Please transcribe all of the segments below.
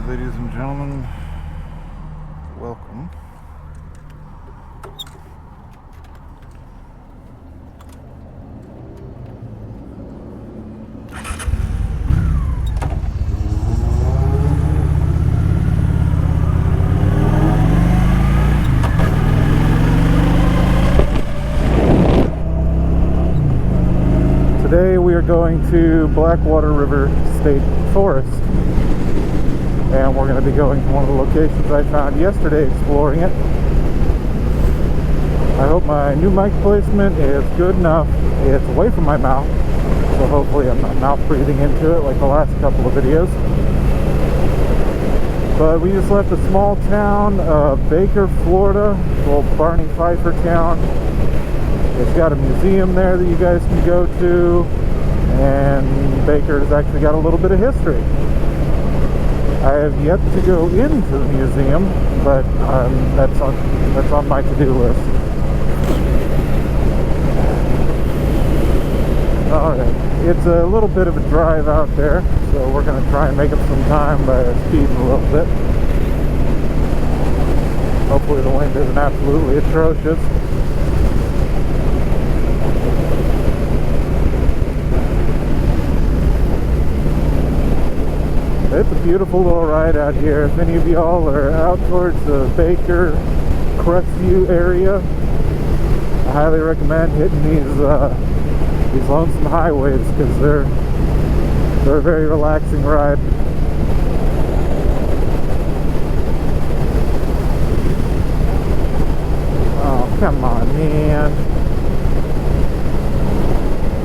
Ladies and gentlemen, welcome. Today we are going to Blackwater River State Forest, and we're going to be going to one of the locations I found yesterday exploring it. I hope my new mic placement is good enough. It's away from my mouth, so hopefully I'm not mouth breathing into it like the last couple of videos. But we just left a small town of Baker, Florida, a little Barney Fifer town. It's got a museum there that you guys can go to, and Baker's actually got a little bit of history. I have yet to go into the museum, but that's on my to-do list. Alright, it's a little bit of a drive out there, so we're going to try and make up some time by speeding a little bit. Hopefully the wind isn't absolutely atrocious. It's a beautiful little ride out here. If any of y'all are out towards the Baker, Crestview area, I highly recommend hitting these lonesome highways, because they're a very relaxing ride. Oh, come on, man.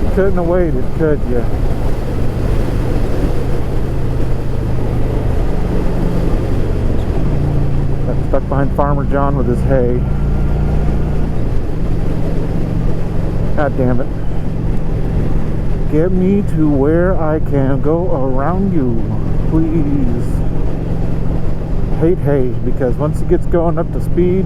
You couldn't have waited, could you? Stuck behind Farmer John with his hay. God damn it. Get me to where I can go around you, please. Hate hay, because once it gets going up to speed,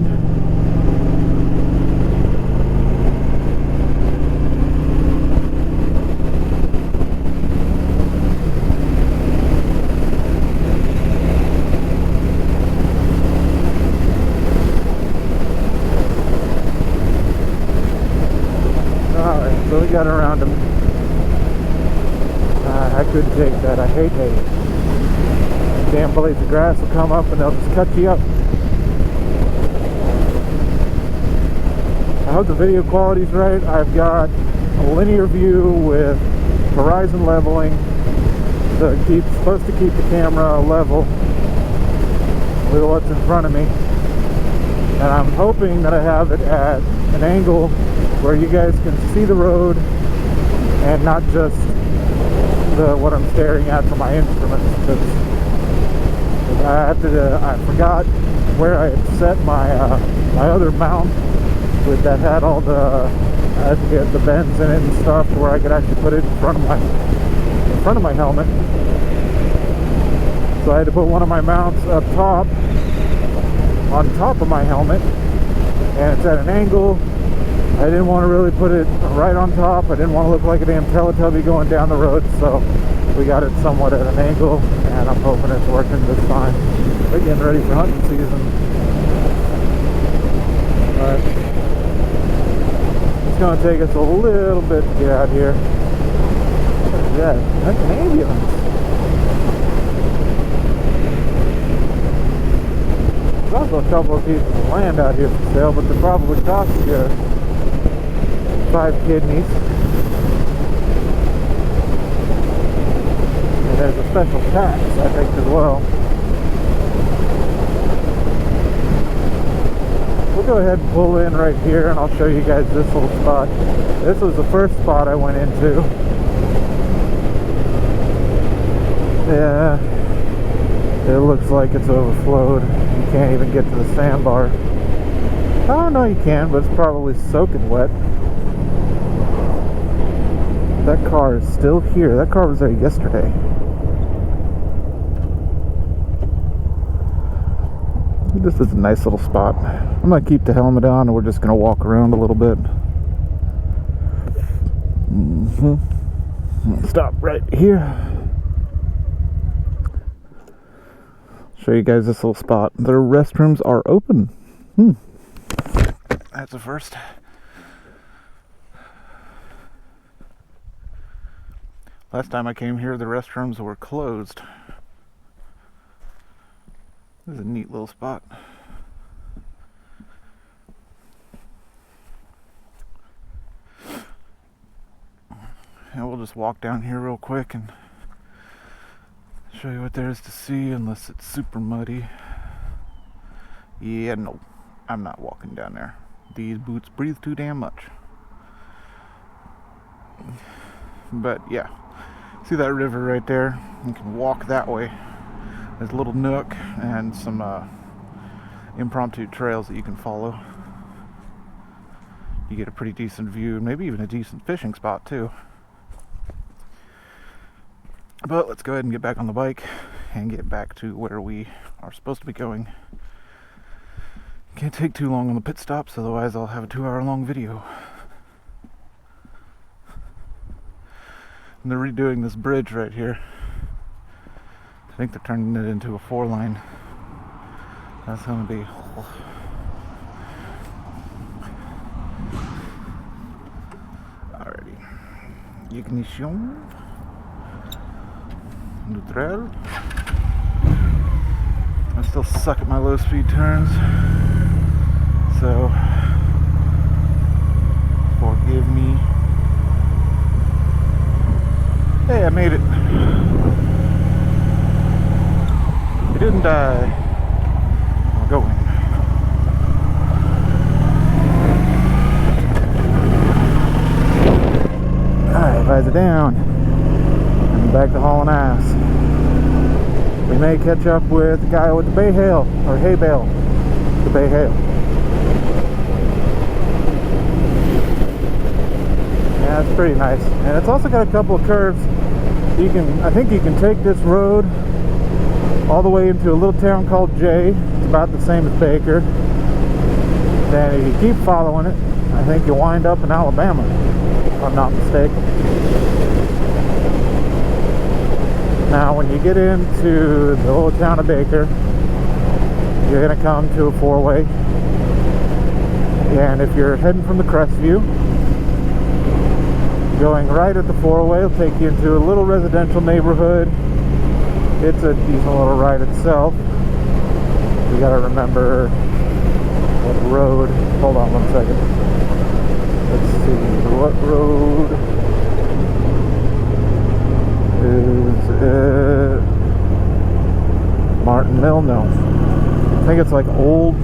so we got around him. I couldn't take that. I hate hay. Damn blades of grass will come up and they'll just cut you up. I hope the video quality's right. I've got a linear view with horizon leveling, so it's supposed to keep the camera level with what's in front of me. And I'm hoping that I have it at an angle where you guys can see the road and not just what I'm staring at from my instruments. Because I forgot where I had set my other mount that had all I had to get the bends in it and stuff, to where I could actually put it in front of my helmet. So I had to put one of my mounts up top, on top of my helmet, and it's at an angle. I didn't want to really put it right on top. I didn't want to look like a damn Teletubby going down the road, so we got it somewhat at an angle, and I'm hoping it's working just fine. We're getting ready for hunting season. Alright. It's going to take us a little bit to get out here. What is that? That's an ambulance. There's also a couple of pieces of land out here for sale, but they're probably cost you 5 kidneys. And there's a special tax, I think, as well. We'll go ahead and pull in right here, and I'll show you guys this little spot. This was the first spot I went into. Yeah, it looks like it's overflowed. You can't even get to the sandbar. Oh no, you can, but it's probably soaking wet. That car is still here. That car was there yesterday. This is a nice little spot. I'm going to keep the helmet on, and we're just going to walk around a little bit. Stop right here. show you guys this little spot. Their restrooms are open. That's a first. Last time I came here, the restrooms were closed. This is a neat little spot. And we'll just walk down here real quick and show you what there is to see, unless it's super muddy. Yeah, no, I'm not walking down there. These boots breathe too damn much. But yeah, see that river right there? You can walk that way. There's a little nook and some impromptu trails that you can follow. You get a pretty decent view, maybe even a decent fishing spot too. But let's go ahead and get back on the bike and get back to where we are supposed to be going. Can't take too long on the pit stops, otherwise I'll have a 2-hour-long video. And they're redoing this bridge right here. I think they're turning it into a 4-line. That's gonna be... Alrighty. Ignition. Neutral. I still suck at my low speed turns, so forgive me. Hey, I made it. It didn't die. I'm going. Alright, visor down. And back to hauling ass. We may catch up with the guy with the bay hail, or hay bale. The bay hail. Yeah, it's pretty nice. And it's also got a couple of curves. I think you can take this road all the way into a little town called Jay. It's about the same as Baker. Then if you keep following it, I think you'll wind up in Alabama, if I'm not mistaken. Now when you get into the little town of Baker, you're going to come to a 4-way. And if you're heading from the Crestview, going right at the 4-way will take you into a little residential neighborhood. It's a decent little ride itself. You gotta remember what road. Hold on one second. Let's see, what road is it? Martin Mill? No. I think it's like Old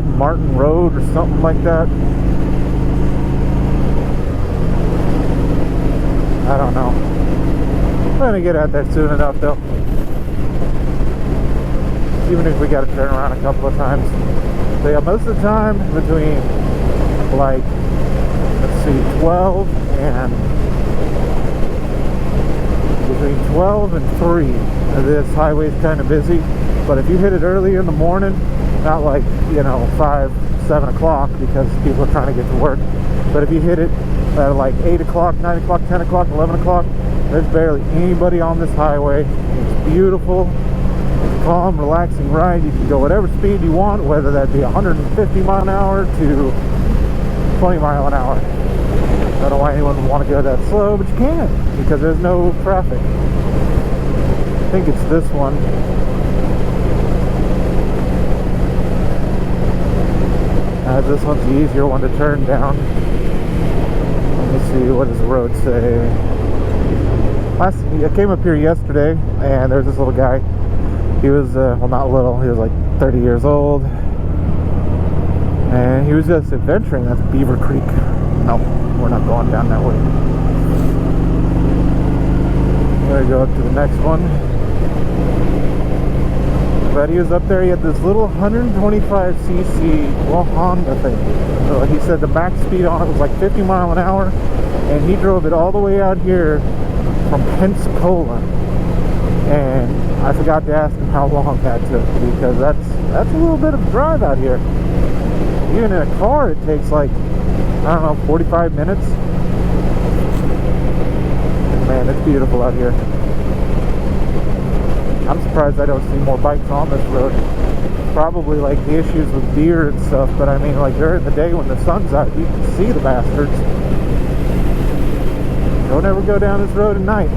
Martin Road or something like that. I don't know. I'm gonna get out there soon enough though. Even if we gotta turn around a couple of times. So yeah, most of the time between like, let's see, 12 and 3, this highway's kind of busy. But if you hit it early in the morning, not like, 5, 7 o'clock because people are trying to get to work. But if you hit it at like 8 o'clock, 9 o'clock, 10 o'clock, 11 o'clock, there's barely anybody on this highway. It's beautiful. It's a calm, relaxing ride. You can go whatever speed you want, whether that be 150 mile an hour to 20 mile an hour. I don't know why anyone would want to go that slow, but you can, because there's no traffic. I think it's this one. This one's the easier one to turn down. Let me see, what does the road say? I came up here yesterday, and there's this little guy. He was, well, not little, he was like 30 years old. And he was just adventuring. That's Beaver Creek. No, we're not going down that way. We're gonna go up to the next one. But he was up there, he had this little 125cc Honda thing. So he said the max speed on it was like 50 mile an hour, and he drove it all the way out here from Pensacola. And I forgot to ask him how long that took, because that's a little bit of a drive out here. Even in a car it takes like, I don't know, 45 minutes. Man, it's beautiful out here. I'm surprised I don't see more bikes on this road. Probably like the issues with deer and stuff, but I mean, like during the day when the sun's out, you can see the bastards. Don't ever go down this road at night,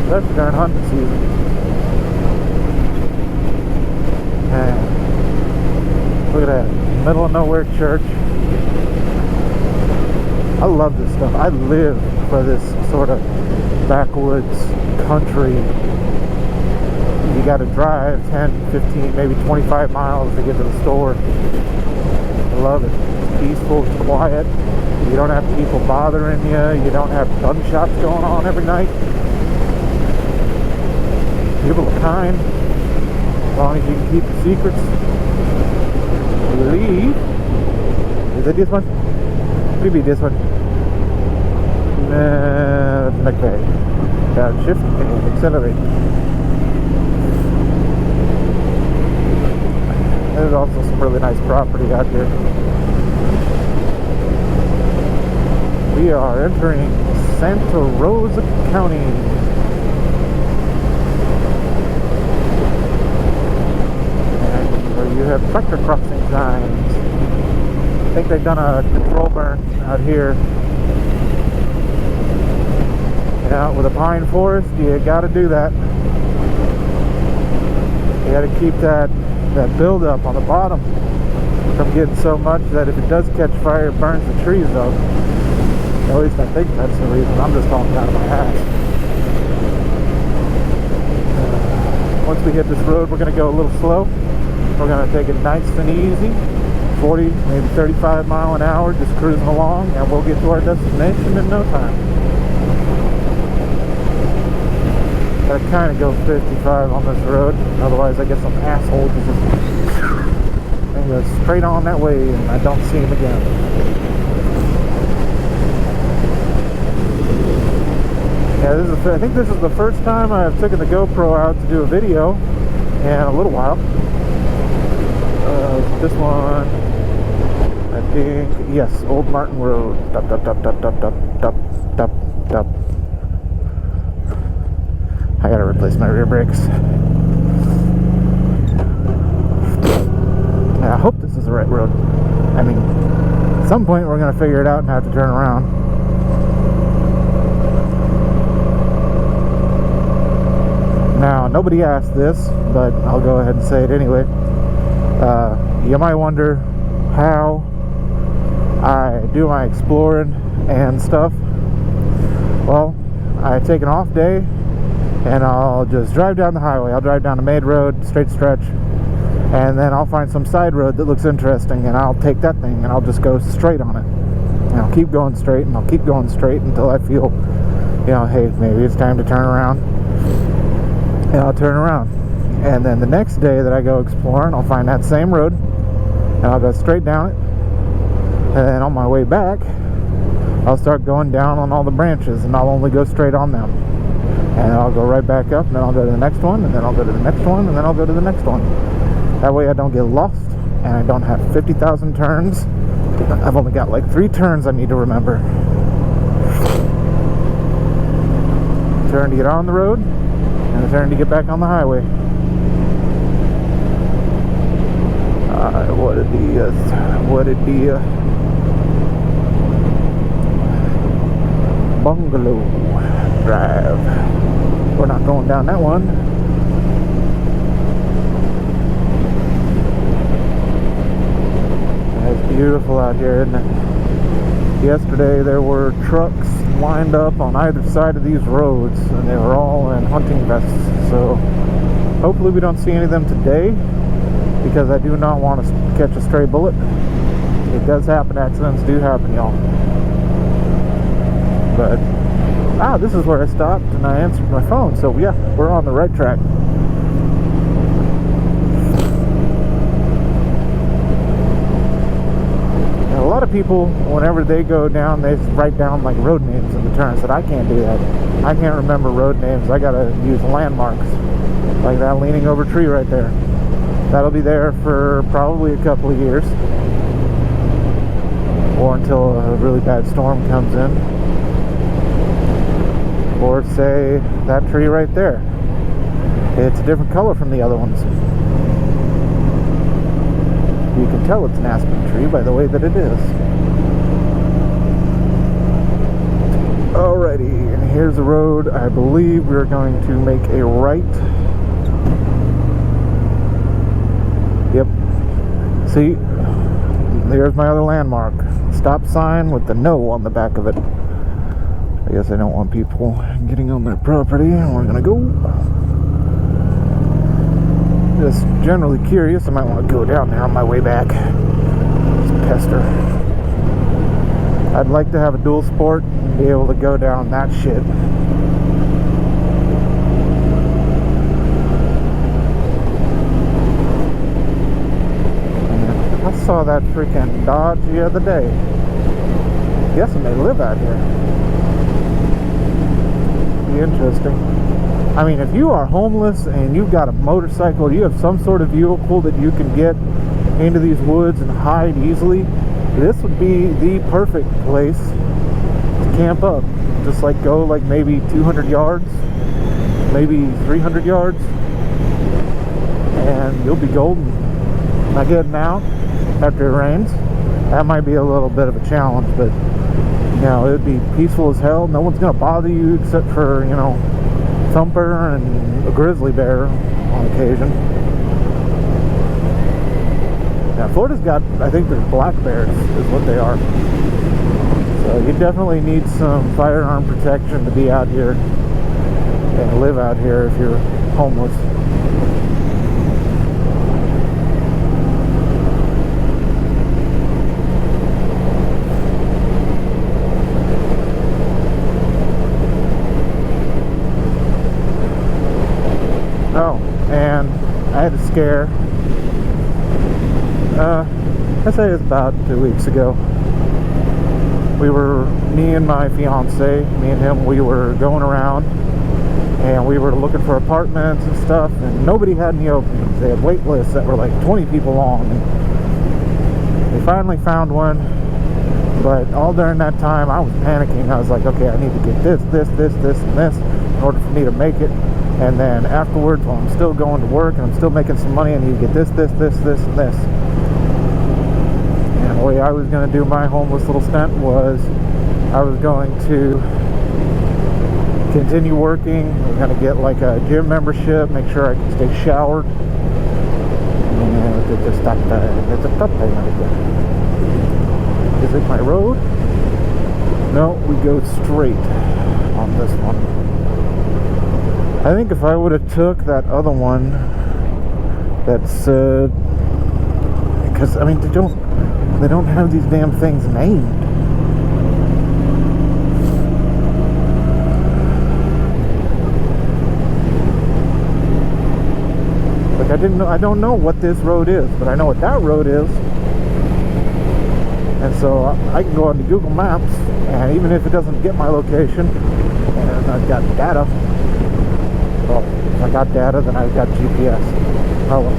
especially during hunting season. And look at that, middle of nowhere church. I love this stuff. I live for this sort of backwoods country. You got to drive 10, 15, maybe 25 miles to get to the store. I love it. It's peaceful, it's quiet. You don't have people bothering you. You don't have gunshots going on every night. People are kind, as long as you can keep the secrets. I believe. Is it this one? Could be this one. Okay. Shift and accelerate. There's also some really nice property out here. We are entering Santa Rosa County. And where you have tractor crossing signs. I think they've done a control burn out here. Yeah, with a pine forest, you gotta do that. You gotta keep that buildup on the bottom from getting so much that if it does catch fire, it burns the trees up. At least I think that's the reason. I'm just talking out of my ass. Once we hit this road, we're going to go a little slow. We're going to take it nice and easy. 40, maybe 35 mile an hour, just cruising along, and we'll get to our destination in no time. Gotta kind of go 55 on this road, otherwise I get some asshole to just and go straight on that way, and I don't see him again. Yeah, I think this is the first time I've taken the GoPro out to do a video in a little while. This one, I think, yes, Old Martin Road. Dup, dup, dup, dup, dup, dup, dup, dup, dup. I gotta replace my rear brakes. I hope this is the right road. I mean, at some point we're gonna figure it out and have to turn around. Now, nobody asked this, but I'll go ahead and say it anyway. You might wonder how I do my exploring and stuff. Well, I take an off day and I'll just drive down the highway. I'll drive down the main road, straight stretch, and then I'll find some side road that looks interesting, and I'll take that thing and I'll just go straight on it. And I'll keep going straight, and I'll keep going straight until I feel, you know, hey, maybe it's time to turn around. And I'll turn around. And then the next day that I go exploring, I'll find that same road, and I'll go straight down it. And then on my way back, I'll start going down on all the branches, and I'll only go straight on them. And I'll go right back up, and then I'll go to the next one, and then I'll go to the next one, and then I'll go to the next one. That way I don't get lost, and I don't have 50,000 turns. I've only got like 3 turns I need to remember. Turn to get on the road, and a turn to get back on the highway. What it be? Bungalow Drive. We're not going down that one. It's beautiful out here, isn't it? Yesterday there were trucks lined up on either side of these roads, and they were all in hunting vests. So hopefully we don't see any of them today, because I do not want to catch a stray bullet. It does happen, accidents do happen, y'all. But this is where I stopped and I answered my phone, so yeah, we're on the right track. And a lot of people, whenever they go down, they write down like road names in the turns, but I can't do that. I can't remember road names. I gotta use landmarks, like that leaning over tree right there. That'll be there for probably a couple of years, or until a really bad storm comes in. Or say that tree right there. It's a different color from the other ones. You can tell it's an aspen tree by the way that it is. Alrighty, and here's the road. I believe we're going to make a right. Yep. See, there's my other landmark. Stop sign with the no on the back of it. I guess I don't want people getting on their property, and we're gonna go. Just generally curious, I might want to go down there on my way back. Just pester. I'd like to have a dual sport and be able to go down that shit. And I saw that freaking Dodge the other day. I'm guessing they live out here. Be interesting. I mean, if you are homeless and you've got a motorcycle, you have some sort of vehicle that you can get into these woods and hide easily, this would be the perfect place to camp up. Just like go like maybe 200 yards, maybe 300 yards, and you'll be golden. Not getting out after it rains. That might be a little bit of a challenge, but you know, it would be peaceful as hell. No one's gonna bother you except for, you know, Thumper and a grizzly bear on occasion. Now Florida's got, I think there's black bears is what they are. So you definitely need some firearm protection to be out here and live out here if you're homeless. Oh, and I had a scare. I'd say it was about 2 weeks ago. Me and my fiance, me and him, we were going around and we were looking for apartments and stuff, and nobody had any openings. They had wait lists that were like 20 people long. And we finally found one, but all during that time I was panicking. I was like, okay, I need to get this, and this in order for me to make it. And then afterwards, while I'm still going to work and I'm still making some money, I need to get this, and this. And the way I was going to do my homeless little stint was I was going to continue working. I was going to get like a gym membership, make sure I could stay showered. And is it my road? No, we go straight on this one. I think if I would have took that other one that said, because I mean they don't have these damn things named. Like I don't know what this road is, but I know what that road is. And so I can go onto Google Maps, and even if it doesn't get my location, and I've got data. Well, if I got data, then I've got GPS. Oh well.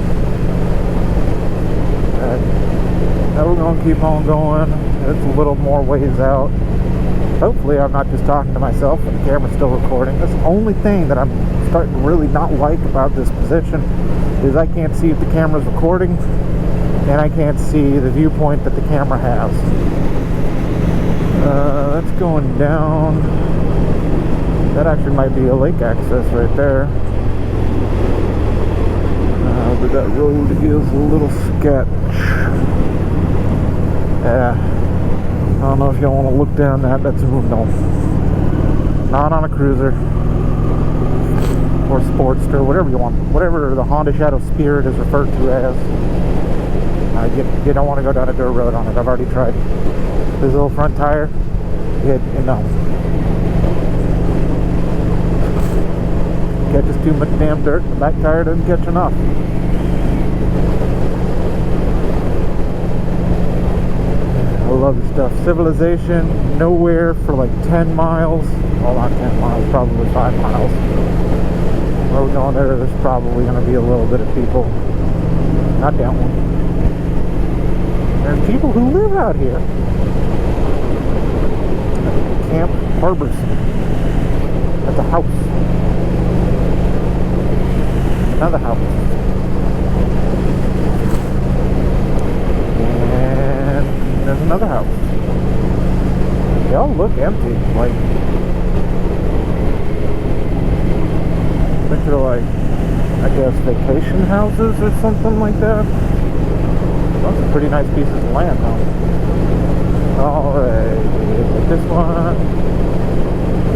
Now we're going to keep on going. It's a little more ways out. Hopefully I'm not just talking to myself and the camera's still recording. That's the only thing that I'm starting to really not like about this position is I can't see if the camera's recording, and I can't see the viewpoint that the camera has. That's going down. That actually might be a lake access right there. But that road is a little sketch. I don't know if y'all want to look down that. That's no. Not on a cruiser. Or Sportster, whatever you want. Whatever the Honda Shadow Spirit is referred to as. You don't want to go down a dirt road on it. I've already tried. This little front tire, no. Catches too much damn dirt, the back tire doesn't catch enough. I love this stuff. Civilization, nowhere for like 10 miles. Well, not 10 miles, probably 5 miles. Where we're going there's probably going to be a little bit of people. Not that one. There's people who live out here. Camp Harborson. That's a house. Another house. And there's another house. They all look empty. Like, I think they're like, I guess, vacation houses or something like that. Those are pretty nice pieces of land, though. Alright, this one.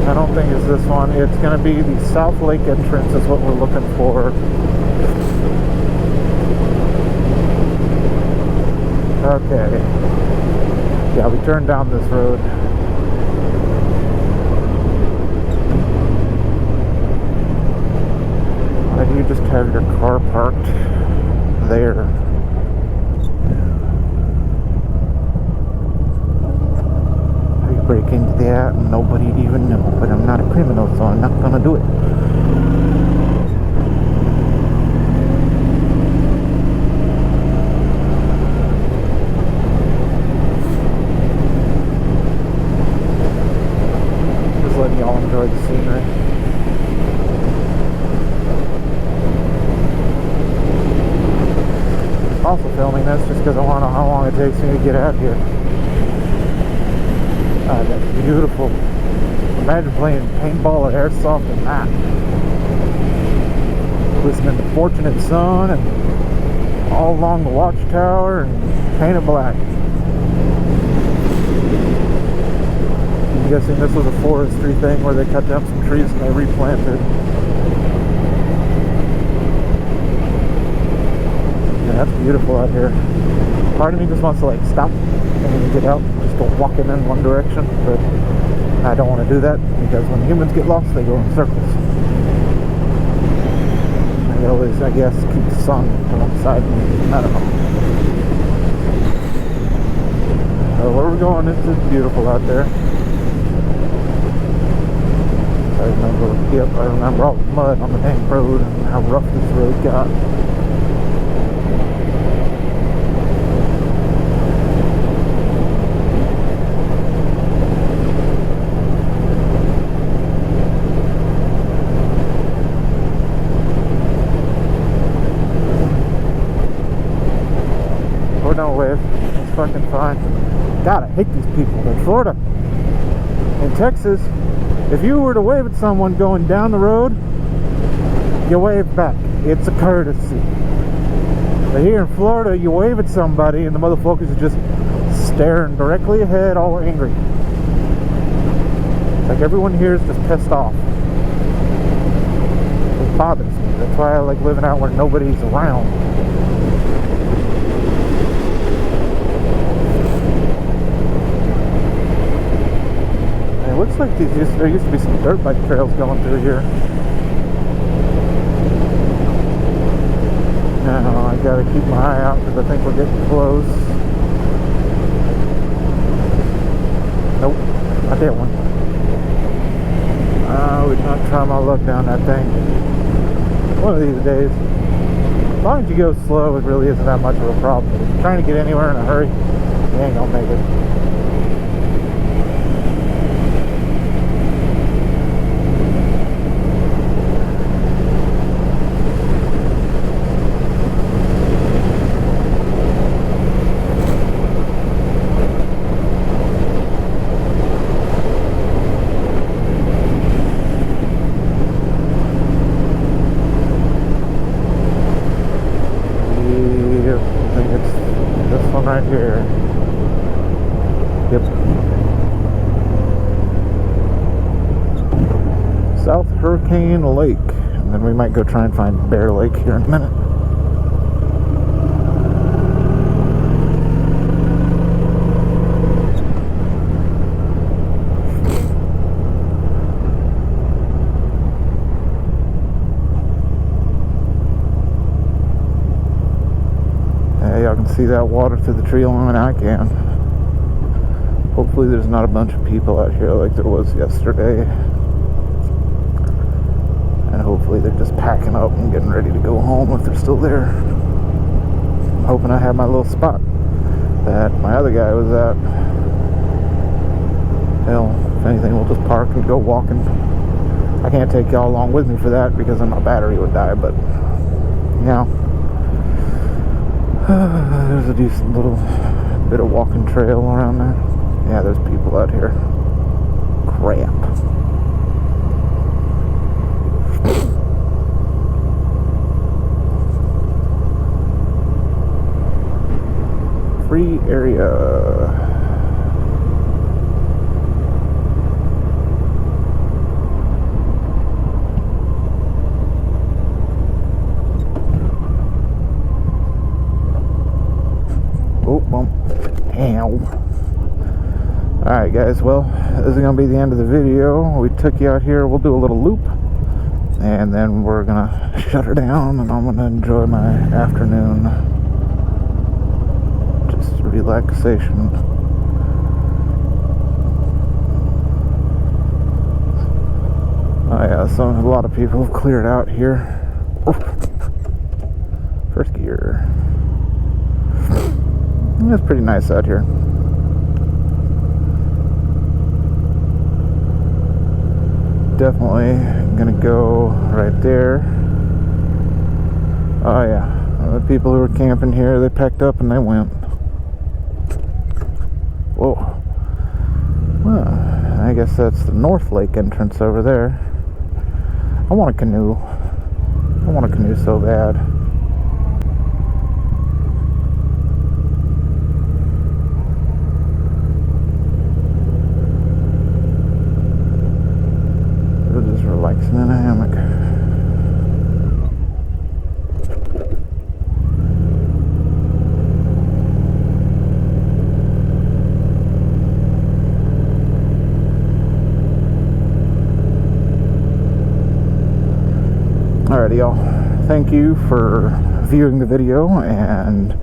I don't think it's this one. It's going to be the South Lake entrance is what we're looking for. Okay. Yeah, we turned down this road. Why do you just have your car parked there? Break into that and nobody'd even know, but I'm not a criminal, so I'm not gonna do it. Just letting y'all enjoy the scenery. Also filming this just because I want to know how long it takes me to get out here. That's beautiful. Imagine playing paintball or airsoft and that. Listening to Fortunate Son and all along the watchtower and paint it black. I'm guessing this was a forestry thing where they cut down some trees and they replanted. Yeah, that's beautiful out here. Part of me just wants to like stop and then get out, just go walking in one direction, but I don't want to do that because when humans get lost, they go in circles. I always, I guess, keep the sun alongside me. I don't know. So where we're going, it's just beautiful out there. I remember all the mud on the dang road and how rough this road got. Don't wave. It's fucking fine. God, I hate these people. In Florida, in Texas, if you were to wave at someone going down the road, you wave back. It's a courtesy. But here in Florida, you wave at somebody and the motherfuckers are just staring directly ahead, all angry. It's like everyone here is just pissed off. It bothers me. That's why I like living out where nobody's around. Looks like there used to be some dirt bike trails going through here. Now I gotta keep my eye out because I think we're getting close. Nope, not that one. We're not trying my luck down that thing. One of these days. As long as you go slow, it really isn't that much of a problem. If you're trying to get anywhere in a hurry, you ain't gonna make it. Right here. Yep. South Hurricane Lake. And then we might go try and find Bear Lake here in a minute. Y'all can see that water through the tree line. I can. Hopefully there's not a bunch of people out here like there was yesterday. And hopefully they're just packing up and getting ready to go home if they're still there. I'm hoping I have my little spot that my other guy was at. Hell, if anything, we'll just park and go walking. I can't take y'all along with me for that because then my battery would die, but yeah. There's a decent little bit of walking trail around there. Yeah, there's people out here. Crap. Free area. Oh, bump. Ow. Alright guys, well, this is going to be the end of the video. We took you out here, we'll do a little loop, and then we're going to shut her down, and I'm going to enjoy my afternoon. Just relaxation. Oh yeah, so a lot of people have cleared out here. First gear. It's pretty nice out here. Definitely gonna go right there. Oh yeah, the people who were camping here, they packed up and they went. Whoa. Well, I guess that's the North Lake entrance over there. I want a canoe. I want a canoe so bad. Just relaxing in a hammock. Alrighty, y'all. Thank you for viewing the video and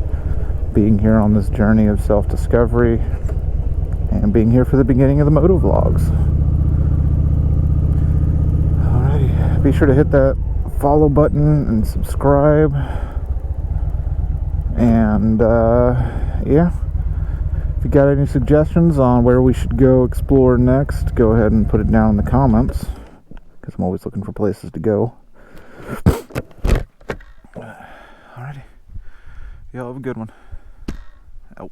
being here on this journey of self-discovery and being here for the beginning of the moto vlogs. Alrighty, be sure to hit that follow button and subscribe. And yeah, if you got any suggestions on where we should go explore next, go ahead and put it down in the comments, because I'm always looking for places to go. Alrighty, y'all have a good one. Out.